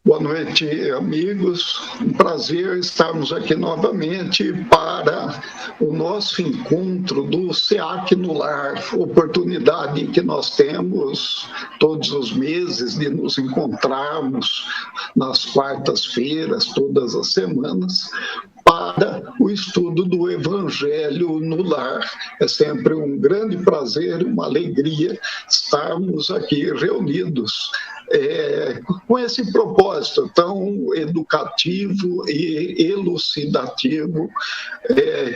Boa noite, amigos. Um prazer estarmos aqui novamente para o nosso encontro do SEAC no Lar, oportunidade que nós temos todos os meses de nos encontrarmos nas quartas-feiras, todas as semanas, para o estudo do Evangelho no Lar. É sempre um grande prazer, uma alegria estarmos aqui reunidos com esse propósito tão educativo e elucidativo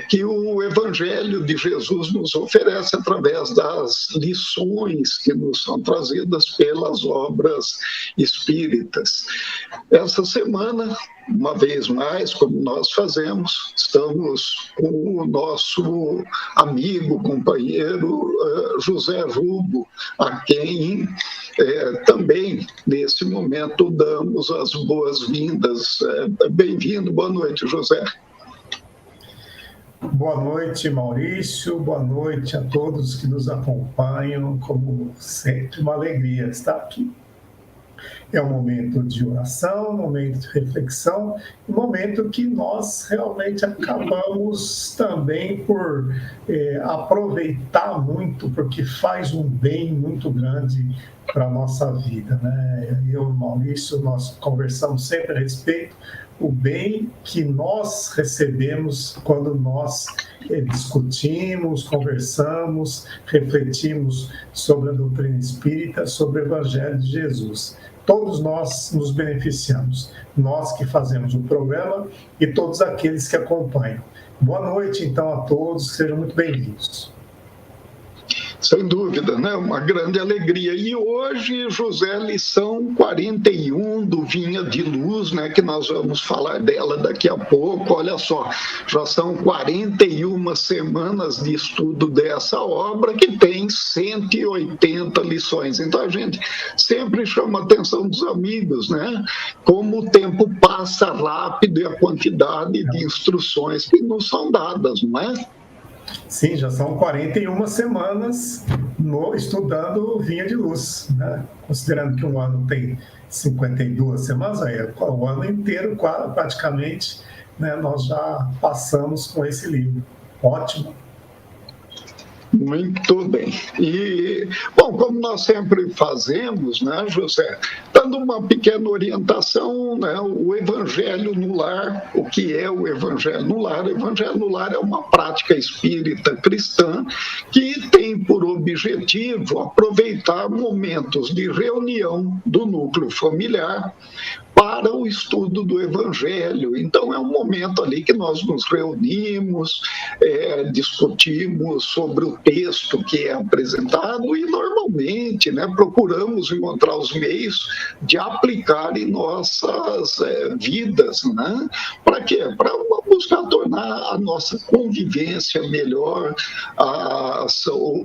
que o Evangelho de Jesus nos oferece através das lições que nos são trazidas pelas obras espíritas. Essa semana, uma vez mais, como nós fazemos, estamos com o nosso amigo, companheiro José Rubo, a quem também, nesse momento, damos as boas-vindas. Bem-vindo, boa noite, José. Boa noite, Maurício, boa noite a todos que nos acompanham, como sempre, uma alegria estar aqui. É um momento de oração, um momento de reflexão, um momento que nós realmente acabamos também por aproveitar muito, porque faz um bem muito grande para a nossa vida, né? Eu e o Maurício, nós conversamos sempre a respeito o bem que nós recebemos quando nós discutimos, conversamos, refletimos sobre a doutrina espírita, sobre o Evangelho de Jesus. Todos nós nos beneficiamos, nós que fazemos o programa e todos aqueles que acompanham. Boa noite, então, a todos, sejam muito bem-vindos. Sem dúvida, né? Uma grande alegria. E hoje, José, lição 41 do Vinha de Luz, né? Que nós vamos falar dela daqui a pouco. Olha só, já são 41 semanas de estudo dessa obra, que tem 180 lições. Então, a gente sempre chama a atenção dos amigos, né? Como o tempo passa rápido e a quantidade de instruções que nos são dadas, não é? Sim, já são 41 semanas estudando Vinha de Luz, né? Considerando que um ano tem 52 semanas, o ano inteiro, praticamente, né, nós já passamos com esse livro. Ótimo. Muito bem. E, bom, como nós sempre fazemos, né, José, dando uma pequena orientação, né, o Evangelho no Lar, o que é o Evangelho no Lar? O Evangelho no Lar é uma prática espírita cristã que tem por objetivo aproveitar momentos de reunião do núcleo familiar para o estudo do Evangelho. Então, é um momento ali que nós nos reunimos, discutimos sobre o texto que é apresentado e, normalmente, né, procuramos encontrar os meios de aplicar em nossas vidas. Né? Para quê? Para buscar tornar a nossa convivência melhor,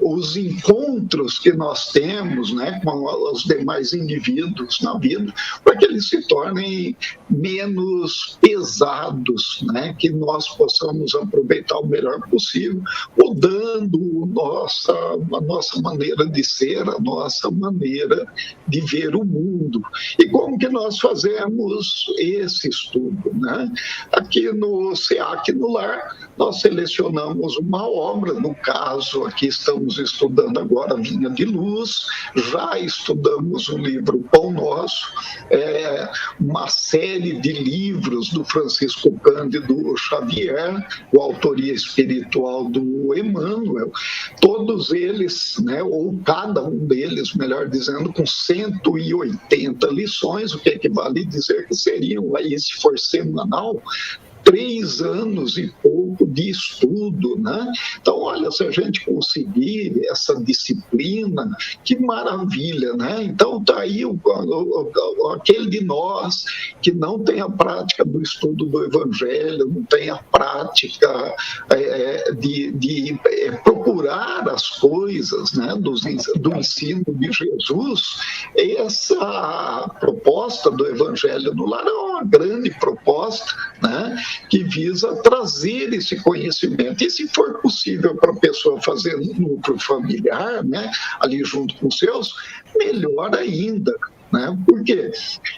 os encontros que nós temos, né, com os demais indivíduos na vida, para que eles se tornem menos pesados, né? Que nós possamos aproveitar o melhor possível, mudando a nossa maneira de ser, a nossa maneira de ver o mundo. E como que nós fazemos esse estudo, né? Aqui no SEAC no Lar, nós selecionamos uma obra, no caso, aqui estamos estudando agora Vinha de Luz, já estudamos o livro Pão Nosso, uma série de livros do Francisco Cândido Xavier, com autoria espiritual do Emmanuel, todos eles, né, ou cada um deles, melhor dizendo, com 180 lições, o que equivale a dizer que seriam, aí, se for semanal, 3 anos e pouco de estudo, né? Então, olha, se a gente conseguir essa disciplina, que maravilha, né? Então, está aí aquele de nós que não tem a prática do estudo do Evangelho, não tem a prática de procurar as coisas, né, do ensino de Jesus. Essa proposta do Evangelho no Lar é uma grande proposta, né, que visa trazer esse conhecimento. E se for possível para a pessoa fazer no núcleo familiar, né, ali junto com os seus, melhor ainda. né? Porque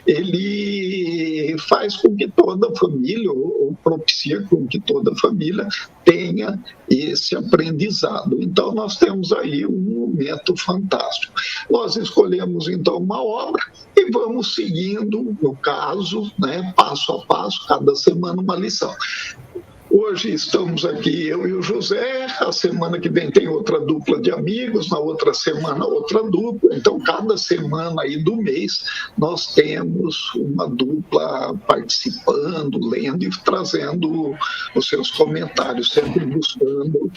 ele faz com que toda a família, ou propicia com que toda a família tenha esse aprendizado. Então, nós temos aí um momento fantástico. Nós escolhemos, então, uma obra e vamos seguindo, no caso, né, passo a passo, cada semana uma lição. Hoje estamos aqui, eu e o José, a semana que vem tem outra dupla de amigos, na outra semana outra dupla, então cada semana aí do mês nós temos uma dupla participando, lendo e trazendo os seus comentários, sempre buscando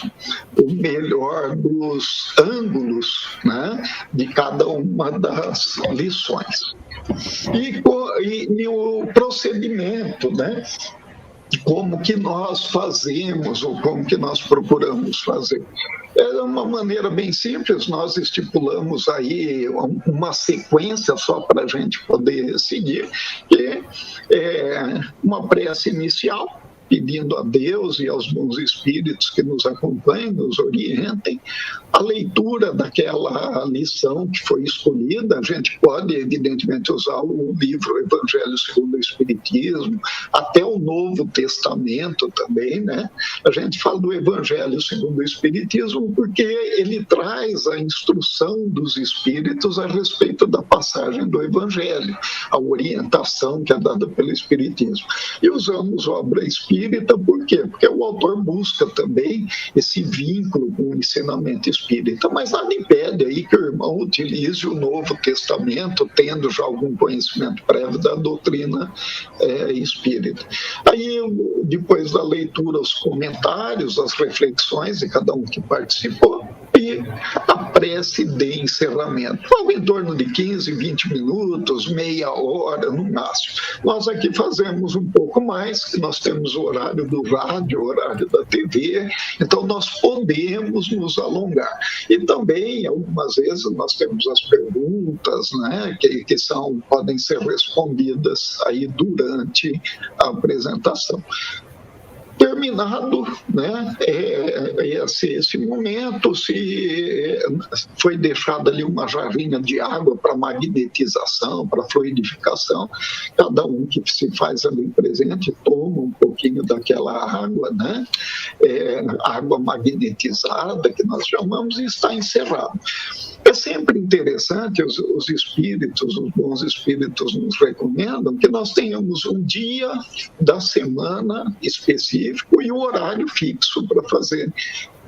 o melhor dos ângulos, né, de cada uma das lições. E o procedimento, né? Como que nós fazemos ou como que nós procuramos fazer. É uma maneira bem simples, nós estipulamos aí uma sequência só para a gente poder seguir, que é uma prece inicial, pedindo a Deus e aos bons espíritos que nos acompanhem, nos orientem, a leitura daquela lição que foi escolhida. A gente pode, evidentemente, usar o livro Evangelho segundo o Espiritismo, até o Novo Testamento também, né? A gente fala do Evangelho segundo o Espiritismo porque ele traz a instrução dos espíritos a respeito da passagem do Evangelho, a orientação que é dada pelo Espiritismo. E usamos obra espírita, por quê? Porque o autor busca também esse vínculo com o ensinamento espírita, mas nada impede aí que o irmão utilize o Novo Testamento, tendo já algum conhecimento prévio da doutrina espírita. Aí, depois da leitura, os comentários, as reflexões de cada um que participou, e a prece de encerramento, algo em torno de 15, 20 minutos, meia hora no máximo. Nós aqui fazemos um pouco mais, que nós temos o horário do rádio, o horário da TV, então nós podemos nos alongar. E também, algumas vezes, nós temos as perguntas, né, que podem ser respondidas aí durante a apresentação. Terminado, né, esse momento, se foi deixada ali uma jarrinha de água para magnetização, para fluidificação, cada um que se faz ali presente toma um pouquinho daquela água, né, água magnetizada, que nós chamamos, e está encerrado. É sempre interessante, os espíritos, os bons espíritos nos recomendam que nós tenhamos um dia da semana específico e um horário fixo para fazer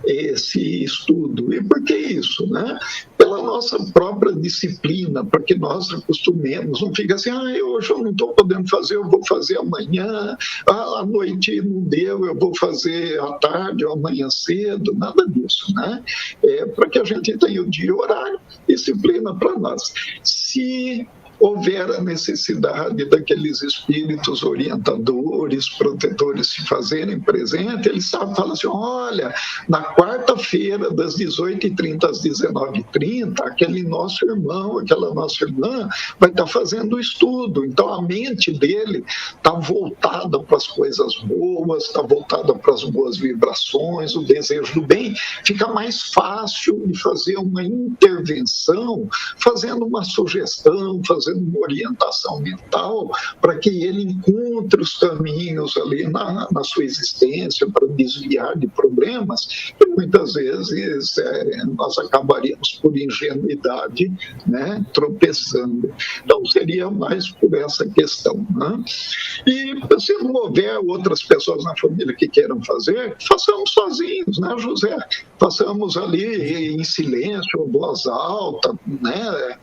esse estudo. E por que isso, né? Pela nossa própria disciplina, para que nós acostumemos, não fica assim, hoje eu não estou podendo fazer, eu vou fazer amanhã, à noite não deu, eu vou fazer à tarde ou amanhã cedo, nada disso, né? Para que a gente tenha o dia e o horário, disciplina para nós. Se houver a necessidade daqueles espíritos orientadores, protetores se fazerem presente, eles falam assim, olha, na quarta-feira, das 18h30 às 19h30, aquele nosso irmão, aquela nossa irmã vai estar fazendo o estudo. Então, a mente dele está voltada para as coisas boas, está voltada para as boas vibrações, o desejo do bem. Fica mais fácil de fazer uma intervenção, fazendo uma sugestão, fazendo uma orientação mental para que ele encontre os caminhos ali na sua existência para desviar de problemas que muitas vezes nós acabaríamos por ingenuidade, né, tropeçando. Então seria mais por essa questão, né? E se não houver outras pessoas na família que queiram fazer, façamos sozinhos, né, José? Façamos ali em silêncio, em voz alta, né?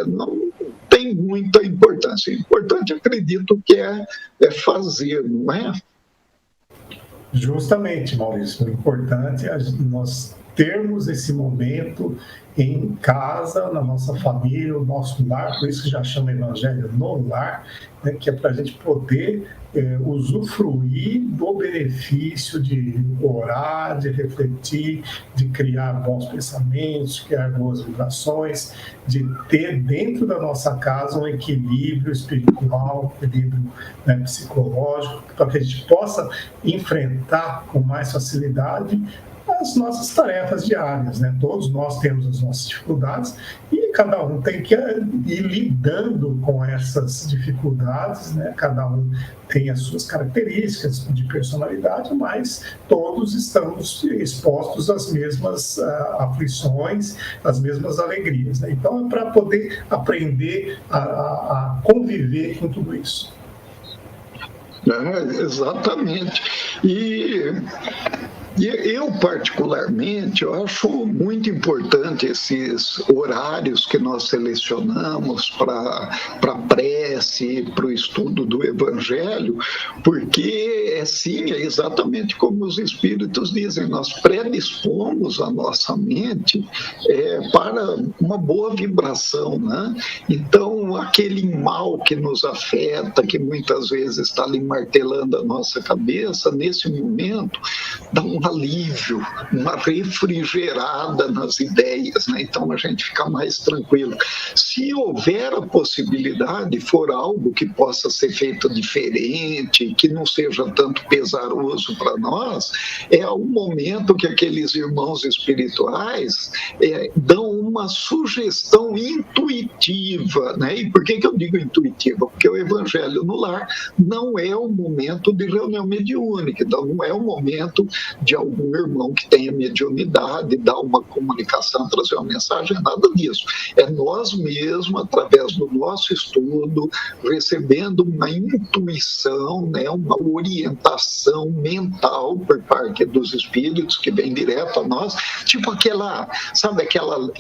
Não tem muita importância. O importante, acredito, que é fazer, não é? Justamente, Maurício. O importante é nós termos esse momento em casa, na nossa família, no nosso lar, por isso que já chama Evangelho no lar, né, que é para a gente poder usufruir do benefício de orar, de refletir, de criar bons pensamentos, criar boas vibrações, de ter dentro da nossa casa um equilíbrio espiritual, um equilíbrio, né, psicológico, para que a gente possa enfrentar com mais facilidade as nossas tarefas diárias, né? Todos nós temos as nossas dificuldades e cada um tem que ir lidando com essas dificuldades, né? Cada um tem as suas características de personalidade, mas todos estamos expostos às mesmas aflições, às mesmas alegrias, né? Então, é para poder aprender a conviver com tudo isso. Exatamente. E eu, particularmente, eu acho muito importante esses horários que nós selecionamos para a prece, para o estudo do Evangelho, porque é exatamente como os Espíritos dizem, nós predispomos a nossa mente para uma boa vibração, né? Então, aquele mal que nos afeta, que muitas vezes está ali martelando a nossa cabeça, nesse momento, dá um alívio, uma refrigerada nas ideias, né? Então a gente fica mais tranquilo. Se houver a possibilidade, for algo que possa ser feito diferente, que não seja tanto pesaroso para nós, é o momento que aqueles irmãos espirituais dão uma sugestão intuitiva, né? E por que eu digo intuitiva? Porque o Evangelho no Lar não é o momento de reunião mediúnica, então não é o momento de algum irmão que tenha mediunidade, dar uma comunicação, trazer uma mensagem, nada disso. É nós mesmos, através do nosso estudo, recebendo uma intuição, né, uma orientação mental por parte dos espíritos que vem direto a nós, tipo aquela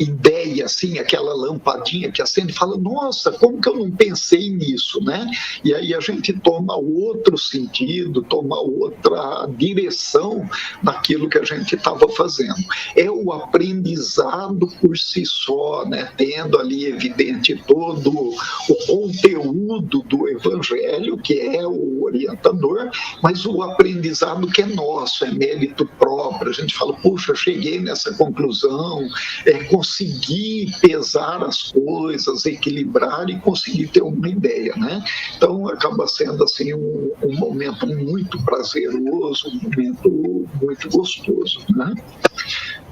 ideia, assim, aquela lampadinha que acende e fala, nossa, como que eu não pensei nisso, né? E aí a gente toma outro sentido, toma outra direção naquilo que a gente estava fazendo. É o aprendizado por si só, né? Tendo ali evidente todo o conteúdo do Evangelho, que é o orientador, mas o aprendizado que é nosso, é mérito próprio. A gente fala, puxa, cheguei nessa conclusão, consegui pesar as coisas, equilibrar e conseguir ter uma ideia, né? Então acaba sendo assim um momento muito prazeroso, um momento muito gostoso, né?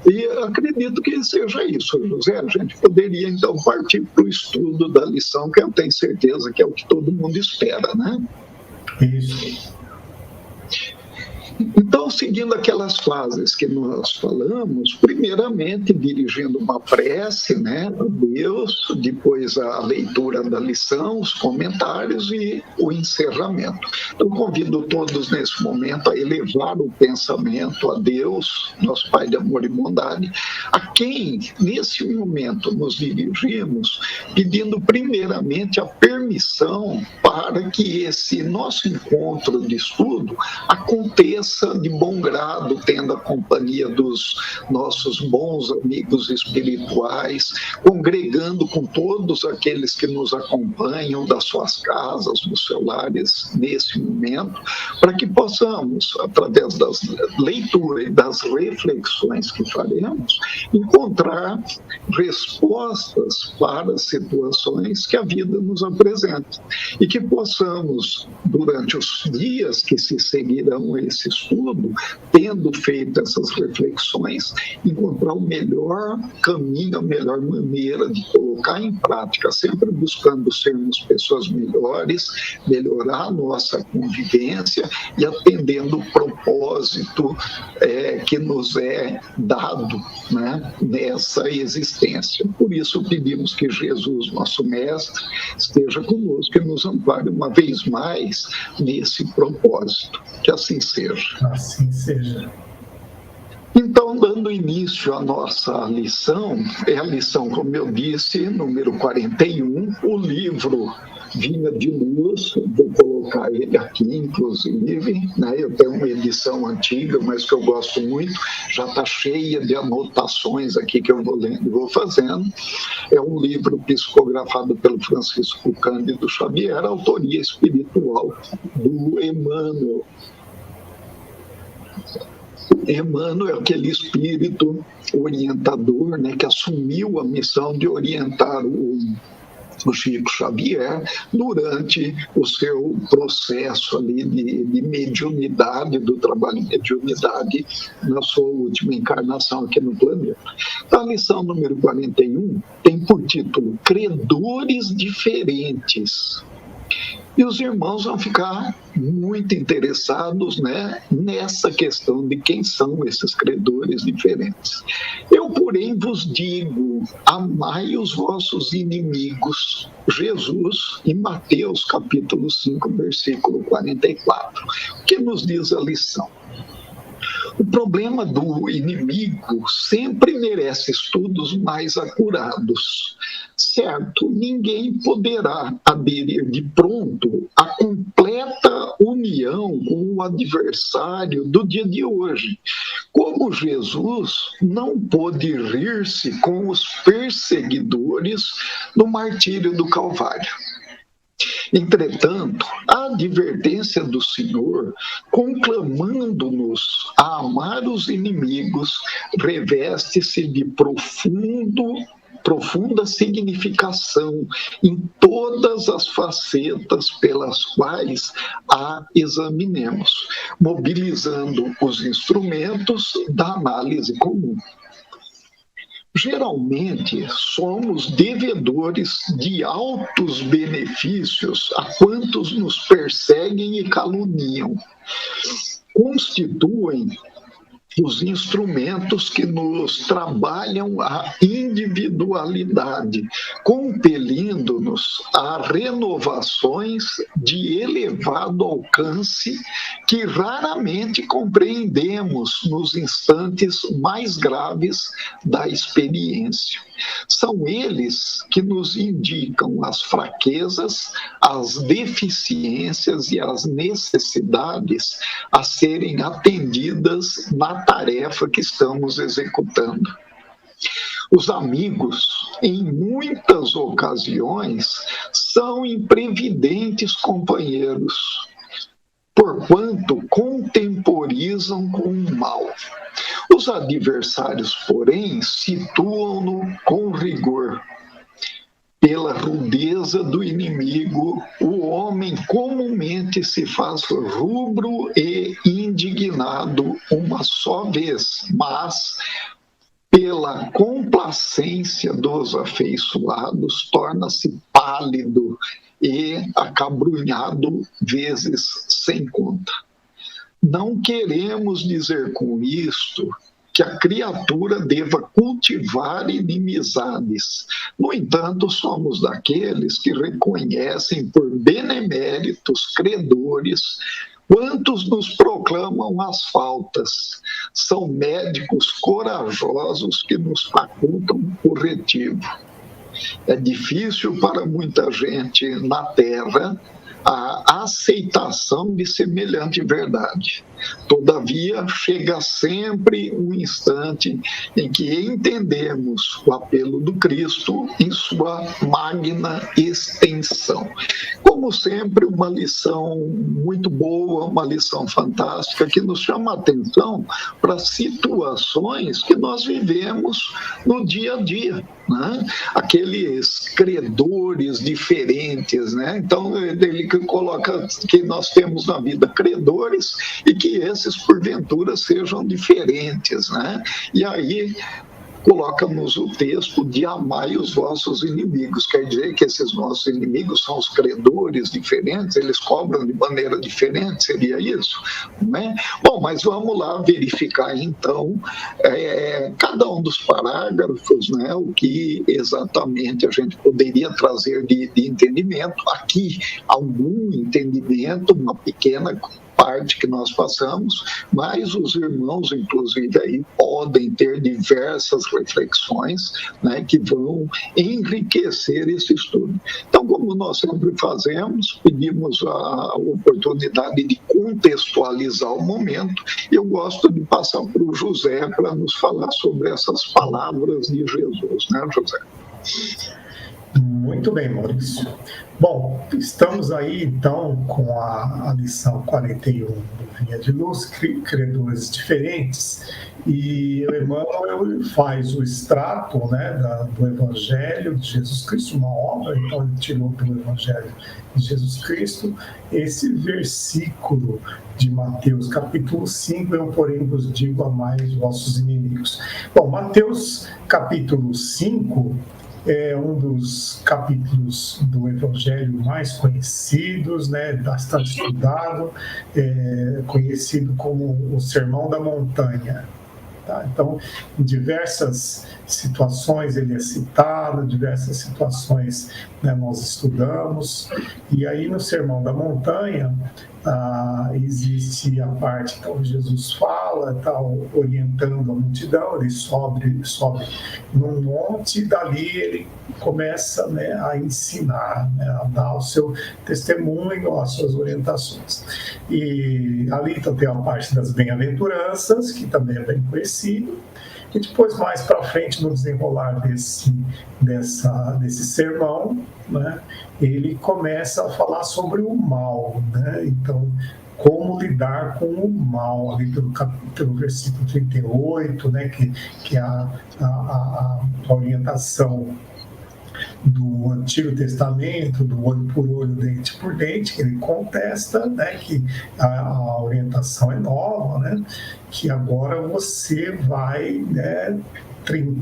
E acredito que seja isso, José. A gente poderia, então, partir para o estudo da lição, que eu tenho certeza que é o que todo mundo espera, né? Isso. Então, seguindo aquelas fases que nós falamos, primeiramente dirigindo uma prece, né, a Deus, depois a leitura da lição, os comentários e o encerramento. Então, convido todos nesse momento a elevar o pensamento a Deus, nosso Pai de amor e bondade, a quem nesse momento nos dirigimos, pedindo primeiramente a permissão para que esse nosso encontro de estudo aconteça de bom grado, tendo a companhia dos nossos bons amigos espirituais, congregando com todos aqueles que nos acompanham das suas casas, dos seus lares nesse momento, para que possamos, através das leituras e das reflexões que faremos, encontrar respostas para as situações que a vida nos apresenta e que possamos, durante os dias que se seguirão esse estudo, tendo feito essas reflexões, encontrar o melhor caminho, a melhor maneira de colocar em prática, sempre buscando sermos pessoas melhores, melhorar a nossa convivência e atendendo o propósito que nos é dado, né, nessa existência. Por isso pedimos que Jesus, nosso Mestre, esteja conosco e nos ampare uma vez mais nesse propósito. Que assim seja. Assim seja. Então, dando início à nossa lição, é a lição, como eu disse, número 41, o livro Vinha de Luz, vou colocar ele aqui, inclusive, né? Eu tenho uma edição antiga, mas que eu gosto muito, já está cheia de anotações aqui que eu vou lendo e vou fazendo. É um livro psicografado pelo Francisco Cândido Xavier, autoria espiritual do Emmanuel. Emmanuel é aquele espírito orientador, né, que assumiu a missão de orientar o Chico Xavier, durante o seu processo ali de mediunidade, do trabalho de mediunidade, na sua última encarnação aqui no planeta. A lição número 41 tem por título Credores Diferentes. E os irmãos vão ficar muito interessados, né, nessa questão de quem são esses credores diferentes. Eu, porém, vos digo, amai os vossos inimigos. Jesus, em Mateus capítulo 5, versículo 44. O que nos diz a lição? O problema do inimigo sempre merece estudos mais acurados. Certo, ninguém poderá aderir de pronto à completa união com o adversário do dia de hoje. Como Jesus não pôde rir-se com os perseguidores no martírio do Calvário. Entretanto, a advertência do Senhor, conclamando-nos a amar os inimigos, reveste-se de profunda significação em todas as facetas pelas quais a examinemos, mobilizando os instrumentos da análise comum. Geralmente, somos devedores de altos benefícios a quantos nos perseguem e caluniam. Constituem os instrumentos que nos trabalham a individualidade, compelindo-nos a renovações de elevado alcance que raramente compreendemos nos instantes mais graves da experiência. São eles que nos indicam as fraquezas, as deficiências e as necessidades a serem atendidas na tarefa que estamos executando. Os amigos, em muitas ocasiões, são imprevidentes companheiros, porquanto contemporizam com o mal. Os adversários, porém, situam-no com rigor. Pela rudeza do inimigo, o homem comumente se faz rubro e indignado uma só vez, mas pela complacência dos afeiçoados, torna-se pálido e acabrunhado vezes sem conta. Não queremos dizer com isto que a criatura deva cultivar inimizades. No entanto, somos daqueles que reconhecem por beneméritos credores quantos nos proclamam as faltas. São médicos corajosos que nos facultam o corretivo. É difícil para muita gente na Terra a aceitação de semelhante verdade. Todavia, chega sempre um instante em que entendemos o apelo do Cristo em sua magna extensão. Como sempre, uma lição muito boa, uma lição fantástica, que nos chama a atenção para situações que nós vivemos no dia a dia, né? Aqueles credores diferentes, né? Então, ele coloca que nós temos na vida credores e que esses, porventura, sejam diferentes, né? E aí coloca-nos o texto de amai os vossos inimigos. Quer dizer que esses nossos inimigos são os credores diferentes, eles cobram de maneira diferente, seria isso? Não é? Bom, mas vamos lá verificar então cada um dos parágrafos, né, o que exatamente a gente poderia trazer de entendimento. Aqui, algum entendimento, uma pequena parte que nós passamos, mas os irmãos, inclusive, aí podem ter diversas reflexões, né, que vão enriquecer esse estudo. Então, como nós sempre fazemos, pedimos a oportunidade de contextualizar o momento. Eu gosto de passar para o José para nos falar sobre essas palavras de Jesus, né, José? Muito bem, Maurício. Bom, estamos aí então com a lição 41 do Vinha de Luz, Credores Diferentes, e o Emmanuel faz o extrato, né, do Evangelho de Jesus Cristo, uma obra, então ele tirou do Evangelho de Jesus Cristo esse versículo de Mateus capítulo 5, eu porém vos digo, amai os vossos inimigos. Bom, Mateus capítulo 5 é um dos capítulos do Evangelho mais conhecidos, né, bastante estudado, conhecido como o Sermão da Montanha. Tá? Então, em diversas situações ele é citado, diversas situações, né, nós estudamos, e aí no Sermão da Montanha existe a parte que Jesus fala, tá, orientando a multidão, ele sobe num monte, e dali ele começa, né, a ensinar, né, a dar o seu testemunho, as suas orientações. E ali então, tem a parte das bem-aventuranças, que também é bem conhecido, e depois, mais para frente, no desenrolar desse sermão, né, ele começa a falar sobre o mal, né? Então, como lidar com o mal, ali pelo versículo 38, né, que é a orientação do Antigo Testamento, do olho por olho, dente por dente, que ele contesta, né, que a orientação é nova, né, que agora você vai, né,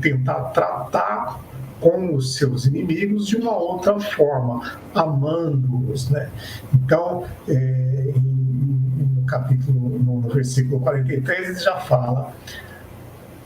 tentar tratar com os seus inimigos de uma outra forma, amando-os, né? Então, no versículo 43, ele já fala: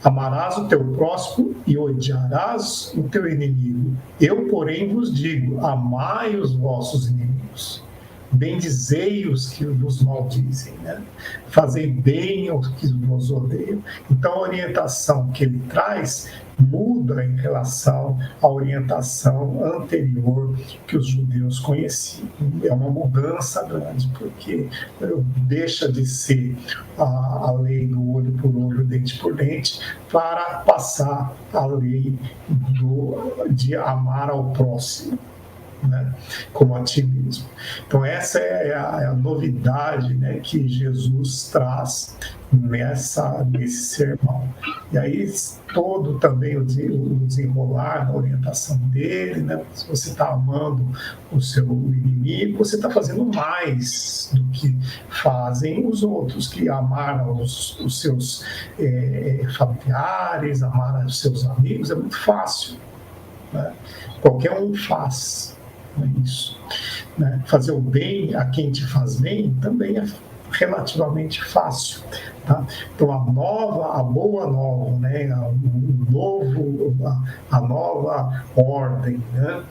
amarás o teu próximo e odiarás o teu inimigo. Eu, porém, vos digo, amai os vossos inimigos. Bendizei os que vos maldizem, né? Fazei bem aos que vos odeiam. Então, a orientação que ele traz muda em relação à orientação anterior que os judeus conheciam. É uma mudança grande, porque deixa de ser a lei do olho por olho, dente por dente, para passar a lei de amar ao próximo, né, como a ti mesmo. Então essa é a novidade, né, que Jesus traz nesse sermão. E aí todo também o desenrolar da orientação dele, né, se você está amando o seu inimigo, você está fazendo mais do que fazem os outros, que amaram os seus familiares, amaram os seus amigos, é muito fácil, né? Qualquer um faz isso, né? Fazer o bem a quem te faz bem também é relativamente fácil, tá? Então a boa nova, né? A nova ordem, né?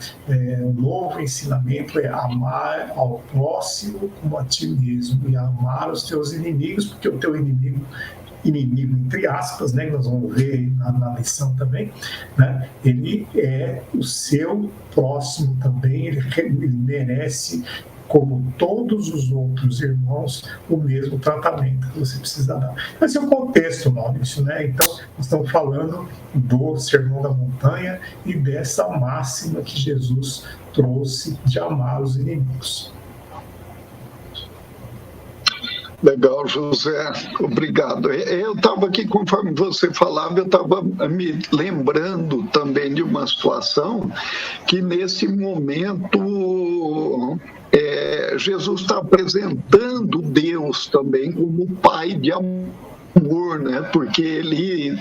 O novo ensinamento é amar ao próximo como a ti mesmo, e amar os teus inimigos, porque o teu inimigo entre aspas, né, nós vamos ver na lição também, né, ele é o seu próximo também, ele merece, como todos os outros irmãos, o mesmo tratamento que você precisa dar. Esse é o contexto, Maurício, né? Então, nós estamos falando do Sermão da Montanha e dessa máxima que Jesus trouxe de amar os inimigos. Legal, José, obrigado. Eu estava aqui, conforme você falava, eu estava me lembrando também de uma situação que nesse momento Jesus está apresentando Deus também como Pai de amor, né? Porque ele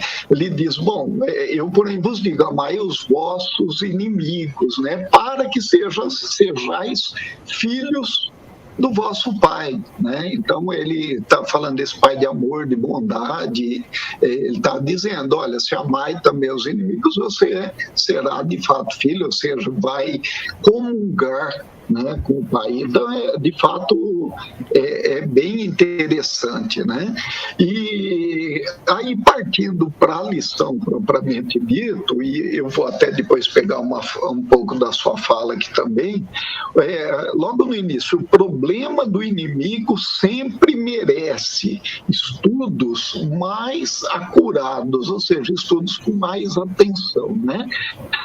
diz, bom, eu porém vos digo, amai os vossos inimigos, né? Para que sejais filhos do vosso Pai, né? Então ele está falando desse Pai de amor, de bondade, ele está dizendo, olha, se amai também os inimigos, você será de fato filho, ou seja, vai comungar, né, com o Pai. Então, de fato, é bem interessante, né? E aí partindo para a lição propriamente dito, e eu vou até depois pegar um pouco da sua fala aqui também, logo no início, o problema do inimigo sempre merece estudos mais acurados, ou seja, estudos com mais atenção, né?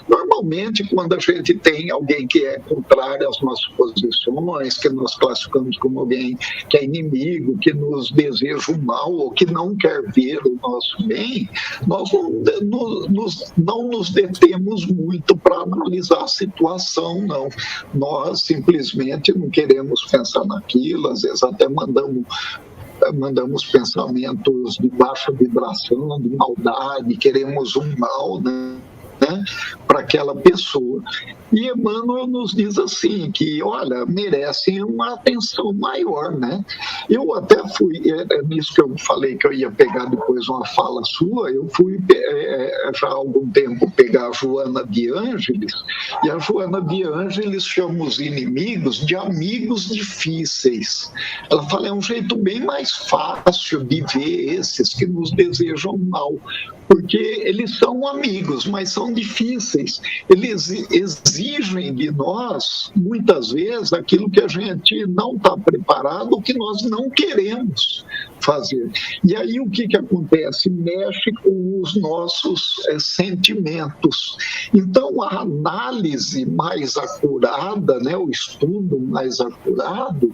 Normalmente, quando a gente tem alguém que é contrário às nossas posições, que nós classificamos como alguém que é inimigo, que nos deseja o mal ou que não quer ver o nosso bem, nós não nos detemos muito para analisar a situação, não. Nós simplesmente não queremos pensar naquilo, às vezes até mandamos pensamentos de baixa vibração, de maldade, queremos um mal, né, para aquela pessoa. E Emmanuel nos diz assim, que, olha, merecem uma atenção maior, né? Eu até fui, nisso que eu falei que eu ia pegar depois uma fala sua, eu fui já há algum tempo pegar a Joana de Ângeles, e a Joana de Ângeles chama os inimigos de amigos difíceis. Ela fala, é um jeito bem mais fácil de ver esses que nos desejam mal, porque eles são amigos, mas são difíceis. Eles exigem de nós, muitas vezes, aquilo que a gente não está preparado, o que nós não queremos fazer. E aí o que acontece? Mexe com os nossos sentimentos. Então, a análise mais acurada, né, o estudo mais acurado,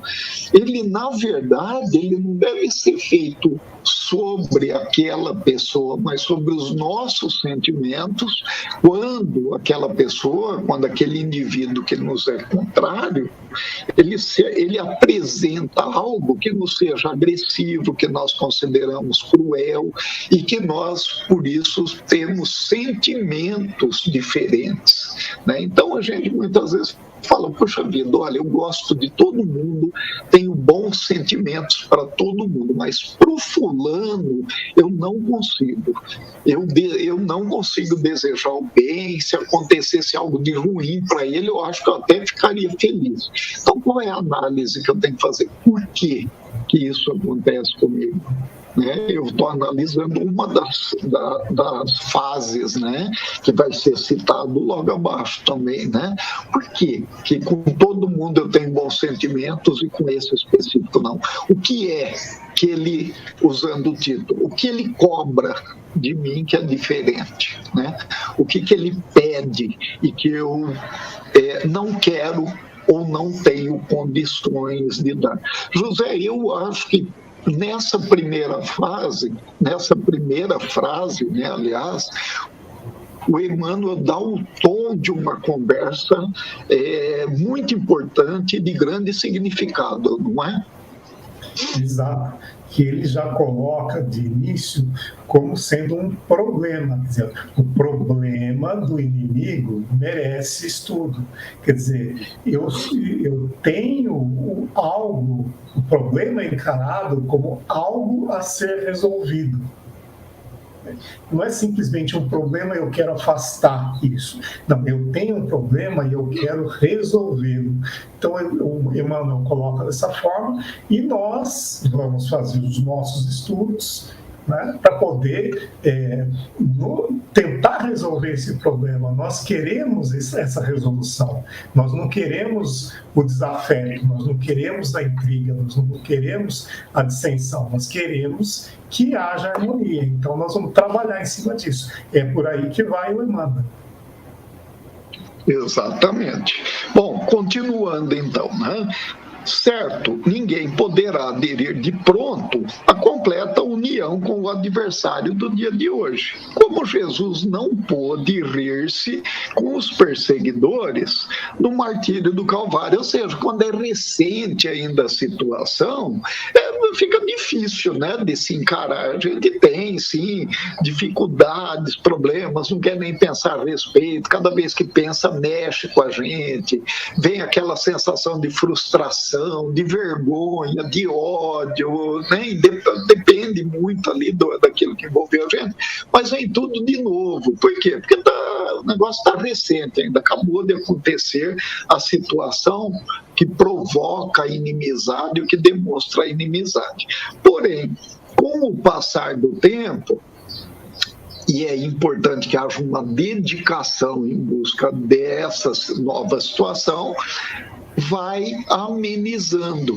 ele, na verdade, ele não deve ser feito sobre aquela pessoa, mas sobre os nossos sentimentos, quando aquele indivíduo que nos é contrário, ele apresenta algo que nos seja agressivo, que nós consideramos cruel e que nós, por isso, temos sentimentos diferentes, né? Então, a gente muitas vezes fala, poxa vida, olha, eu gosto de todo mundo, tenho bons sentimentos para todo mundo, mas para o fulano eu não consigo. Eu não consigo desejar o bem. Se acontecesse algo de ruim para ele, eu acho que eu até ficaria feliz. Então, qual é a análise que eu tenho que fazer? Por que isso acontece comigo? Eu estou analisando uma das fases, né, que vai ser citado logo abaixo também, né? Por quê? Que com todo mundo eu tenho bons sentimentos e com esse específico não. O que é que ele, usando o título, o que ele cobra de mim que é diferente, né? O que ele pede e que eu não quero ou não tenho condições de dar? José, eu acho que nessa primeira frase, né, aliás, o Emmanuel dá o tom de uma conversa muito importante e de grande significado, não é? Exato, que ele já coloca de início como sendo um problema, quer dizer, o problema do inimigo merece estudo, quer dizer, eu tenho algo, o problema encarado como algo a ser resolvido. Não é simplesmente um problema e eu quero afastar isso. Não, eu tenho um problema e eu quero resolvê-lo. Então, o Emmanuel coloca dessa forma e nós vamos fazer os nossos estudos, né, para poder tentar resolver esse problema. Nós queremos essa resolução. Nós não queremos o desafeto, nós não queremos a intriga, nós não queremos a dissensão, nós queremos que haja harmonia. Então, nós vamos trabalhar em cima disso. É por aí que vai o Emmanuel. Exatamente. Bom, continuando então, né? Certo, ninguém poderá aderir de pronto à completa união com o adversário do dia de hoje. Como Jesus não pôde rir-se com os perseguidores no martírio do Calvário, ou seja, quando é recente ainda a situação, fica difícil, né, de se encarar. A gente tem, sim, dificuldades, problemas, não quer nem pensar a respeito, cada vez que pensa, mexe com a gente, vem aquela sensação de frustração, de vergonha, de ódio, né? Depende muito ali daquilo que envolveu a gente, mas vem tudo de novo. Por quê? Porque o negócio está recente ainda, acabou de acontecer a situação que provoca a inimizade, o que demonstra a inimizade. Porém, com Com o passar do tempo, e é importante que haja uma dedicação em busca dessa nova situação, vai amenizando.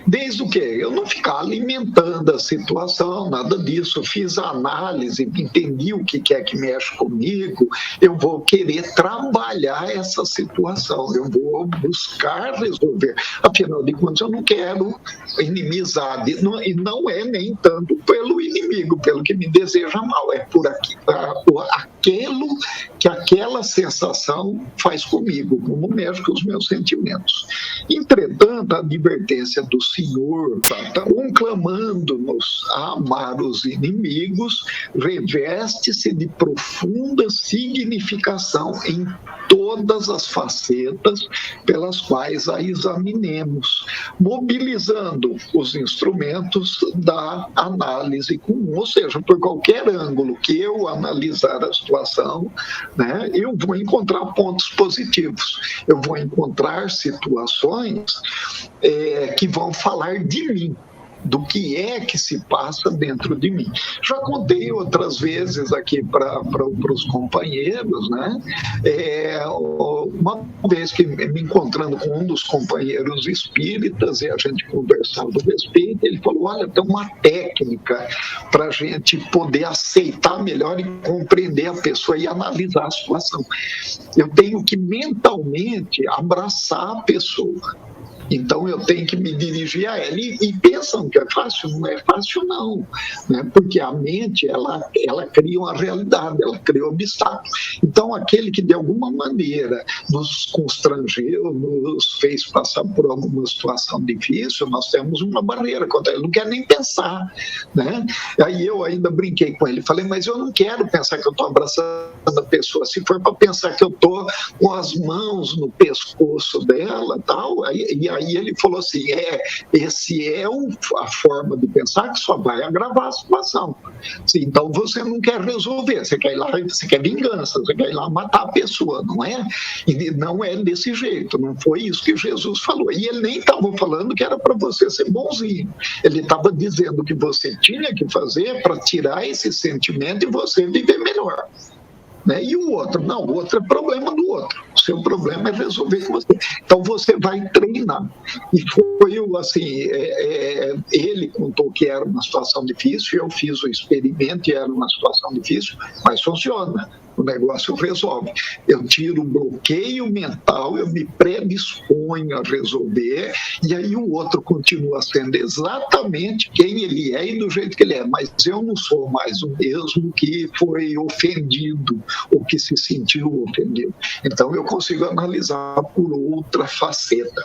Desde o quê? Eu não ficar alimentando a situação, nada disso. Fiz a análise, entendi o que é que mexe comigo, eu vou querer trabalhar essa situação, eu vou buscar resolver. Afinal de contas, eu não quero inimizade, e não é nem tanto pelo inimigo, pelo que me deseja mal, é por aquilo que aquela sensação faz comigo, como mexe com os meus sentimentos. Entretanto, a advertência do Senhor, conclamando-nos a amar os inimigos, reveste-se de profunda significação em todas as facetas pelas quais a examinemos, mobilizando os instrumentos da análise comum, ou seja, por qualquer ângulo que eu analisar a situação, né, eu vou encontrar pontos positivos, eu vou encontrar situações que vão falar de mim, do que é que se passa dentro de mim. Já contei outras vezes aqui para os companheiros, né? Uma vez que me encontrando com um dos companheiros espíritas e a gente conversando a respeito, ele falou, olha, tem uma técnica para a gente poder aceitar melhor e compreender a pessoa e analisar a situação. Eu tenho que mentalmente abraçar a pessoa. Então, eu tenho que me dirigir a ela. E pensam que é fácil? Não é fácil, não. Né? Porque a mente, ela cria uma realidade, ela cria obstáculos. Então, aquele que, de alguma maneira, nos constrangeu, nos fez passar por alguma situação difícil, nós temos uma barreira contra ele. Não quer nem pensar. Né? Aí eu ainda brinquei com ele. Falei, mas eu não quero pensar que eu estou abraçando a pessoa. Se for para pensar que eu estou com as mãos no pescoço dela, tal, e aí ele falou assim, esse é a forma de pensar que só vai agravar a situação. Então você não quer resolver, você quer ir lá, você quer vingança, você quer ir lá matar a pessoa, não é? E não é desse jeito, não foi isso que Jesus falou. E ele nem estava falando que era para você ser bonzinho, ele estava dizendo que você tinha que fazer para tirar esse sentimento e você viver melhor. Né? E o outro? Não, o outro é problema do outro. O seu problema é resolver com você. Então você vai treinar. E foi assim, ele contou que era uma situação difícil, eu fiz o experimento e era uma situação difícil, mas funciona. O negócio resolve. Eu tiro o bloqueio mental, eu me predisponho a resolver, e aí o outro continua sendo exatamente quem ele é e do jeito que ele é, mas eu não sou mais o mesmo que foi ofendido ou que se sentiu ofendido. Então eu consigo analisar por outra faceta.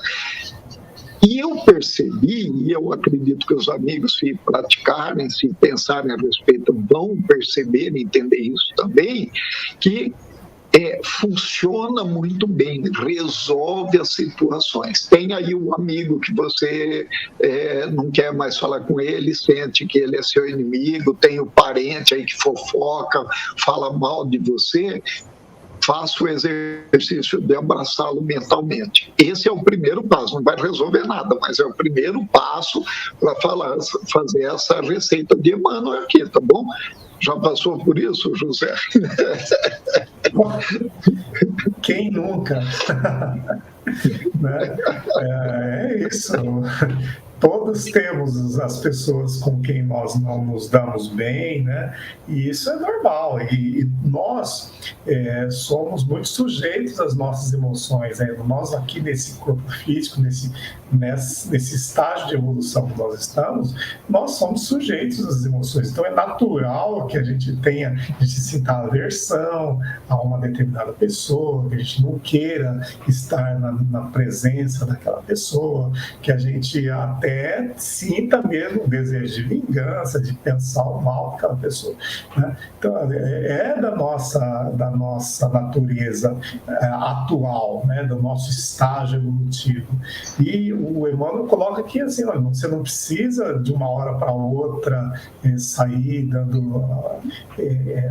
E eu percebi, e eu acredito que os amigos, se praticarem, se pensarem a respeito, vão perceber e entender isso também, que funciona muito bem, resolve as situações. Tem aí um amigo que você não quer mais falar com ele, sente que ele é seu inimigo, tem o parente aí que fofoca, fala mal de você, faça o exercício de abraçá-lo mentalmente. Esse é o primeiro passo, não vai resolver nada, mas é o primeiro passo para fazer essa receita de Emmanuel aqui, tá bom? Já passou por isso, José? Quem nunca? Né? É isso. Todos temos as pessoas com quem nós não nos damos bem, né? E isso é normal. E nós somos muito sujeitos às nossas emoções. Né? Nós aqui nesse corpo físico, nesse estágio de evolução que nós estamos, nós somos sujeitos às emoções. Então é natural que a gente sinta aversão a uma determinada pessoa, que a gente não queira estar na presença daquela pessoa, que a gente até sinta mesmo o desejo de vingança, de pensar o mal daquela pessoa. Né? Então, da nossa natureza atual, né? Do nosso estágio evolutivo. E o Emmanuel coloca aqui assim, olha, você não precisa de uma hora para outra sair dando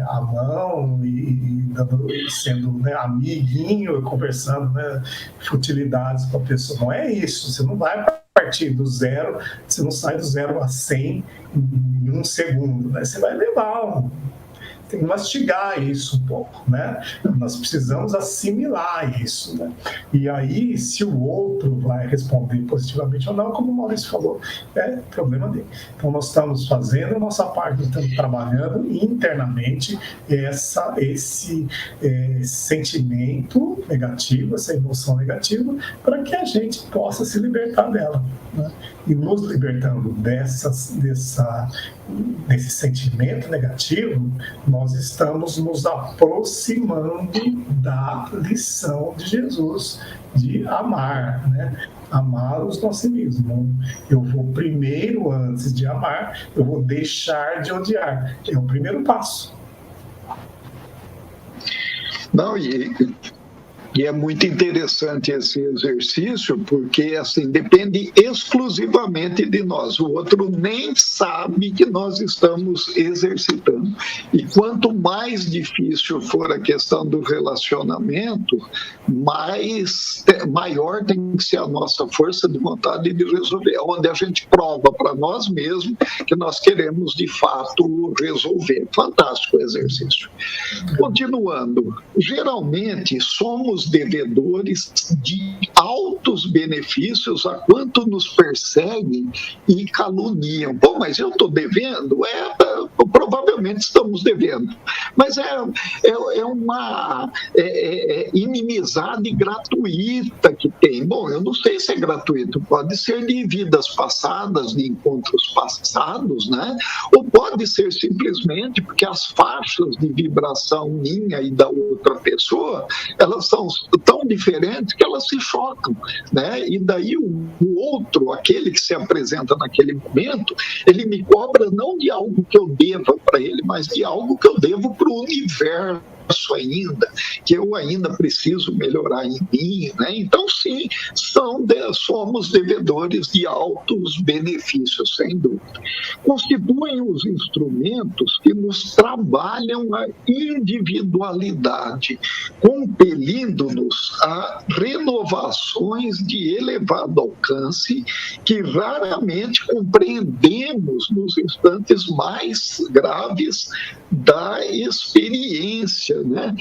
a mão e sendo, né, amiguinho, conversando, né, futilidades com a pessoa. Não é isso, você não vai partir partir do zero, você não sai do 0 a 100 em um segundo, né? Você vai levar tem que mastigar isso um pouco, né? Nós precisamos assimilar isso, né? E aí, se o outro vai responder positivamente ou não, como o Maurício falou, é problema dele. Então, nós estamos fazendo a nossa parte, estamos trabalhando internamente esse sentimento negativo, essa emoção negativa, para que a gente possa se libertar dela, né? E nos libertando desse sentimento negativo, nós estamos nos aproximando da lição de Jesus, de amar, né? Amar os nossos inimigos. Eu vou primeiro, antes de amar, eu vou deixar de odiar. É o primeiro passo. Não, e é muito interessante esse exercício, porque assim, depende exclusivamente de nós. O outro nem sabe que nós estamos exercitando. E quanto mais difícil for a questão do relacionamento, maior tem que ser a nossa força de vontade de resolver, onde a gente prova para nós mesmos que nós queremos de fato resolver. Fantástico o exercício. Continuando, geralmente somos devedores de altos benefícios a quanto nos perseguem e caluniam. Bom, mas eu estou devendo? Provavelmente estamos devendo. Mas é uma inimizade gratuita que tem. Bom, eu não sei se é gratuito, pode ser de vidas passadas, de encontros passados, né? Ou pode ser simplesmente porque as faixas de vibração minha e da outra pessoa, elas são tão diferentes que elas se chocam, né? E daí o outro, aquele que se apresenta naquele momento, ele me cobra não de algo que eu deva para ele, mas de algo que eu devo para o universo ainda, que eu ainda preciso melhorar em mim, né? Então sim, somos devedores de altos benefícios, sem dúvida. Constituem os instrumentos que nos trabalham a individualidade, compelindo-nos a renovações de elevado alcance que raramente compreendemos nos instantes mais graves da experiência, né?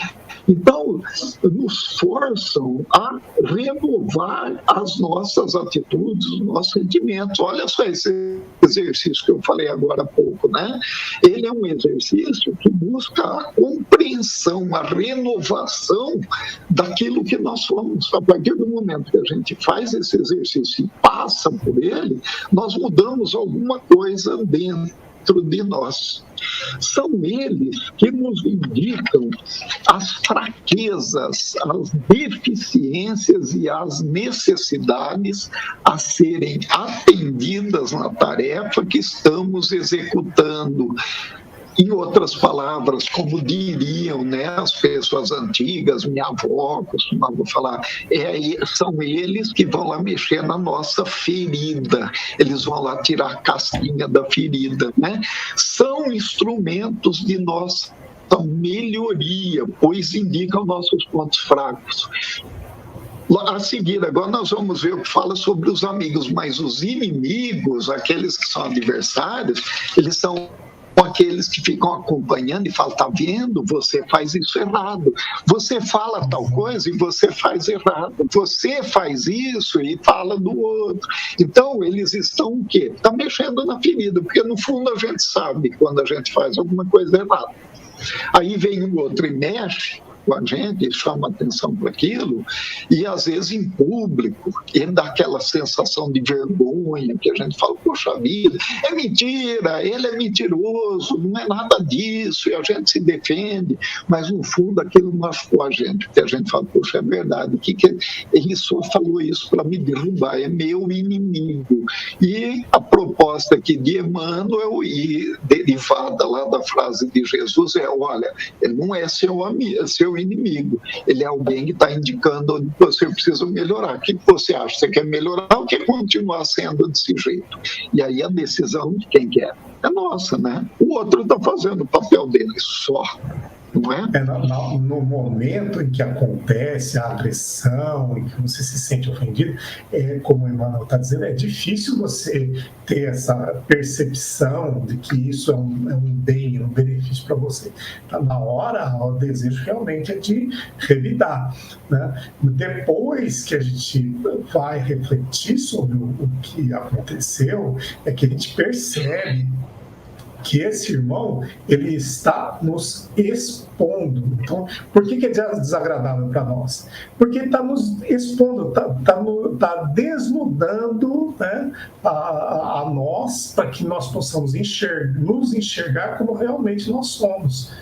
Então, nos forçam a renovar as nossas atitudes, os nossos sentimentos. Olha só esse exercício que eu falei agora há pouco, né? Ele é um exercício que busca a compreensão, a renovação daquilo que nós somos. A partir do momento que a gente faz esse exercício e passa por ele, nós mudamos alguma coisa dentro de nós. São eles que nos indicam as fraquezas, as deficiências e as necessidades a serem atendidas na tarefa que estamos executando. Em outras palavras, como diriam, né, as pessoas antigas, minha avó costumava falar, são eles que vão lá mexer na nossa ferida, eles vão lá tirar a casquinha da ferida, né? São instrumentos de nossa melhoria, pois indicam nossos pontos fracos. A seguir, agora nós vamos ver o que fala sobre os amigos, mas os inimigos, aqueles que são adversários, eles são aqueles que ficam acompanhando e falam, tá vendo? Você faz isso errado. Você fala tal coisa e você faz errado. Você faz isso e fala do outro. Então, eles estão o quê? Estão mexendo na ferida, porque no fundo a gente sabe quando a gente faz alguma coisa errada. Aí vem o outro e mexe com a gente, chama atenção para aquilo, e às vezes em público, ele dá aquela sensação de vergonha, que a gente fala, poxa vida, é mentira, ele é mentiroso, não é nada disso, e a gente se defende, mas no fundo aquilo machucou a gente, porque a gente fala, poxa, é verdade, ele só falou isso para me derrubar, é meu inimigo. E a proposta aqui de Emmanuel, e derivada lá da frase de Jesus, é, olha, ele não é seu amigo, é seu inimigo, ele é alguém que está indicando onde você precisa melhorar. O que você acha? Você quer melhorar ou quer continuar sendo desse jeito? E aí a decisão de quem quer é nossa, né? O outro está fazendo o papel dele só. não é? No momento em que acontece a agressão, em que você se sente ofendido, como o Emmanuel está dizendo, é difícil você ter essa percepção de que isso é um bem, um benefício para você. Tá na hora, o desejo realmente é de revidar, né? Depois que a gente vai refletir sobre o que aconteceu, é que a gente percebe que esse irmão, ele está nos expondo. Então, por que é desagradável para nós? Porque está nos expondo, está desnudando, né, a nós, para que nós possamos nos enxergar como realmente nós somos.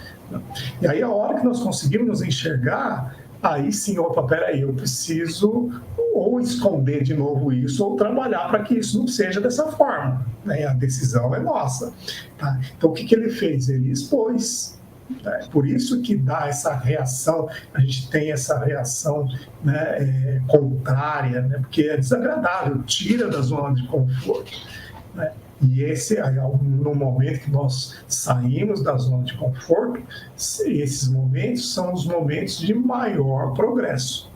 E aí, a hora que nós conseguimos nos enxergar, aí sim, opa, peraí, eu preciso ou esconder de novo isso, ou trabalhar para que isso não seja dessa forma, né? A decisão é nossa. Tá? Então, o que ele fez? Ele expôs. Tá? Por isso que dá essa reação, a gente tem essa reação, né, contrária, né? Porque é desagradável, tira da zona de conforto. Né? E esse, no momento que nós saímos da zona de conforto, esses momentos são os momentos de maior progresso.